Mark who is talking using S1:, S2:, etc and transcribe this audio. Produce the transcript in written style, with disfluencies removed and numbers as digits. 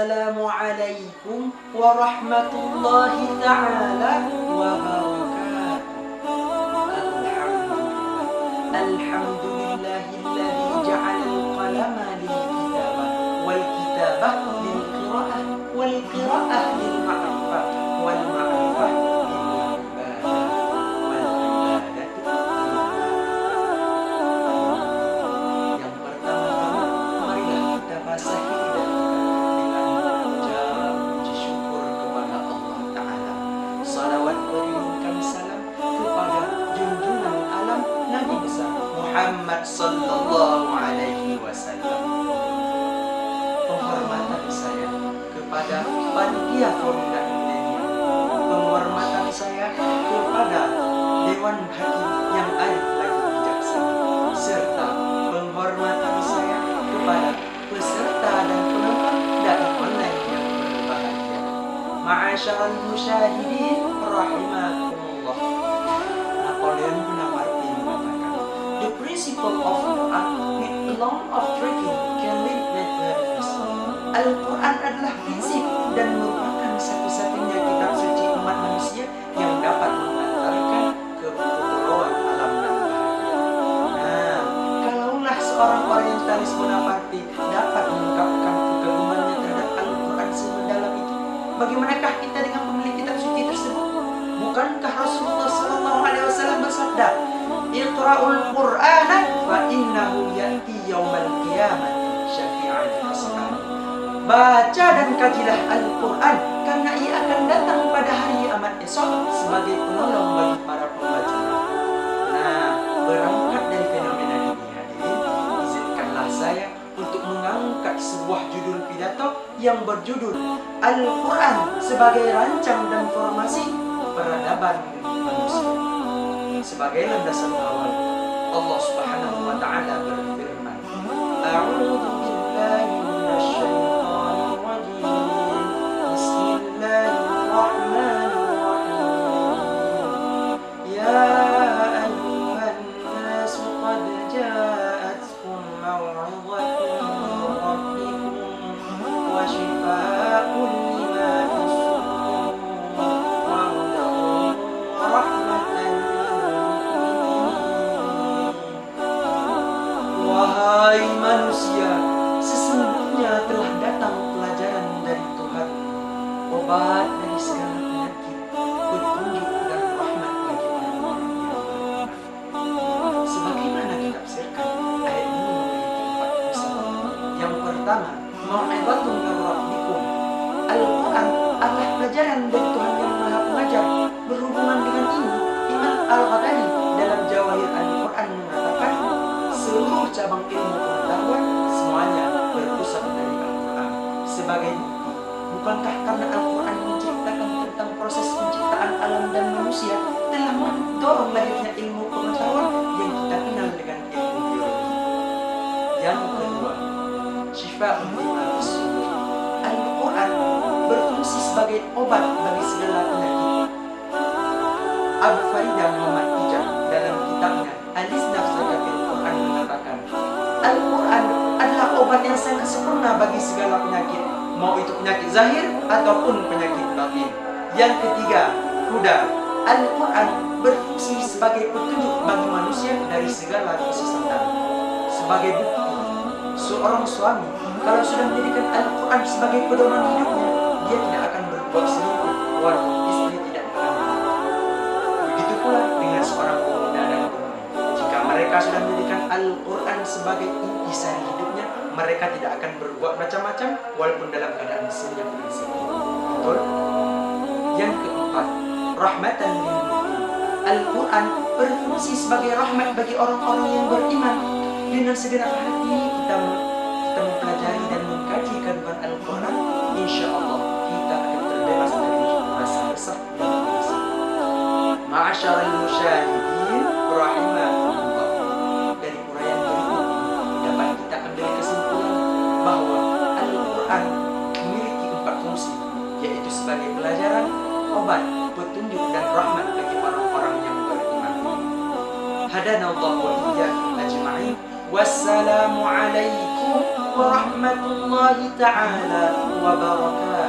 S1: Assalamualaikum warahmatullahi ta'ala wabarakatuh. Alhamdulillahilladzi ja'alal qalama lil kitabah wal kitabah lil qira'ah wal qira'ah lil ma'rifah wal ma'rifah lil ibadah wal ibadah. Yang pertama-tama marilah kita basahi salawat beriringkan salam kepada junjungan alam Nabi besar Muhammad sallallahu alaihi wasallam. Penghormatan saya kepada panitia Formula Indonesia, penghormatan saya kepada Dewan Hakim yang adil lagi bijaksana, serta penghormatan saya kepada peserta dan penonton dari online yang berbahagia. Ma'asyaral musyahidin rahimakumullah. Napoleon Bonaparte mengatakan, the principle of Quran with law of tricking can lead madness. Al-Quran adalah prinsip dan merupakan satu-satunya kitab suci umat manusia yang dapat mengantarkan ke kepulauan alam dan bahagia. Nah, kalaulah seorang orientalis Bonaparte dapat mengungkapkan kekagumannya terhadap Al-Quran semendalam itu, bagaimanakah kita dengan pemilik kitab suci tersebut? Bukankah Rasulullah SAW bersabda, "Iqra'ul Qur'ana fa innahu ya'ti yaumal qiyamati syafi'an li ashabi." Baca dan kajilah Al-Quran karena ia akan datang pada hari kiamat esok sebagai penolong bagi para pembacanya. Nah, berangkat dari fenomena ini hadirin, izinkanlah saya untuk mengangkat sebuah judul pidato yang berjudul Al-Quran sebagai rancang dan formasi peradaban manusia. Sebagai landasan awal, Allah Subhanahu wa taala berfirman, A'udzu billahi minasy syaithanir rajim. Bismillahirrahmanirrahim. Ya ayyuhan nas qad ja'atkum maw'izatun min rabbikum wa shifaa'un lima fis sudur wa hudan wa rahmatan lil mu'minin. Wahai manusia, sesungguhnya telah datang pelajaran dari Tuhan, obat dari segala penyakit, petunjuk dan rahmat bagi orang-orang yang beriman. Sebagaimana ditafsirkan, ayat ini memiliki 4 unsur. Yang pertama, mau'izatun min rabbikum. Al-Quran adalah pelajaran dari Tuhan yang Maha Pengajar. Berhubungan dengan ini, Imam Al-Ghazali dalam Jawahir Al-Quran mengatakan, seluruh cabang ilmu pengetahuan semuanya berpusat dari Al-Quran. Sebagai bukti, bukankah karena Al-Quran menceritakan tentang proses penciptaan alam dan manusia telah mendorong lahirnya ilmu pengetahuan yang kita kenal dengan ilmu biologi. Yang kedua, syifa'un lima fis sudur. Al-Quran berfungsi sebagai obat bagi segala penyakit. Abu Faridah Muhammad Hijab dalam kitabnya Al-Isnaf Zakatil Quran mengatakan, Al-Quran adalah obat yang sangat sempurna bagi segala penyakit, mau itu penyakit zahir ataupun penyakit batin. Yang ketiga, huda. Al-Quran berfungsi sebagai petunjuk bagi manusia dari segala kesesatan. Sebagai bukti, seorang suami kalau sudah menjadikan Al-Quran sebagai pedoman hidupnya, dia tidak akan berbuat selingkuh walaupun istri tidak melarang. Begitu pula dengan seorang pemuda dan pemudi. Jika mereka sudah menjadikan Al-Quran sebagai intisari hidupnya, mereka tidak akan berbuat macam-macam walaupun dalam keadaan senyap dan sedih. Betul? Yang keempat, rahmatan lil mu'minin. Al-Quran berfungsi sebagai rahmat bagi orang-orang yang beriman. Dengan segenap hati kita mempelajari dan mengkaji kandungan Al-Quran, insya Allah kita akan terbebas dari rasa resah dan gelisah. Ma'asyaral musyahidin rahimakumullah. Dari uraian berikut ini dapat kita ambil kesimpulan bahwa Al-Quran memiliki 4 fungsi, yaitu sebagai pelajaran, obat, petunjuk dan rahmat bagi orang-orang yang beriman. Hadanallahu wa iyyakum ajma'in. Wassalamualaikum warahmatullahi ta'ala wabarakatuh.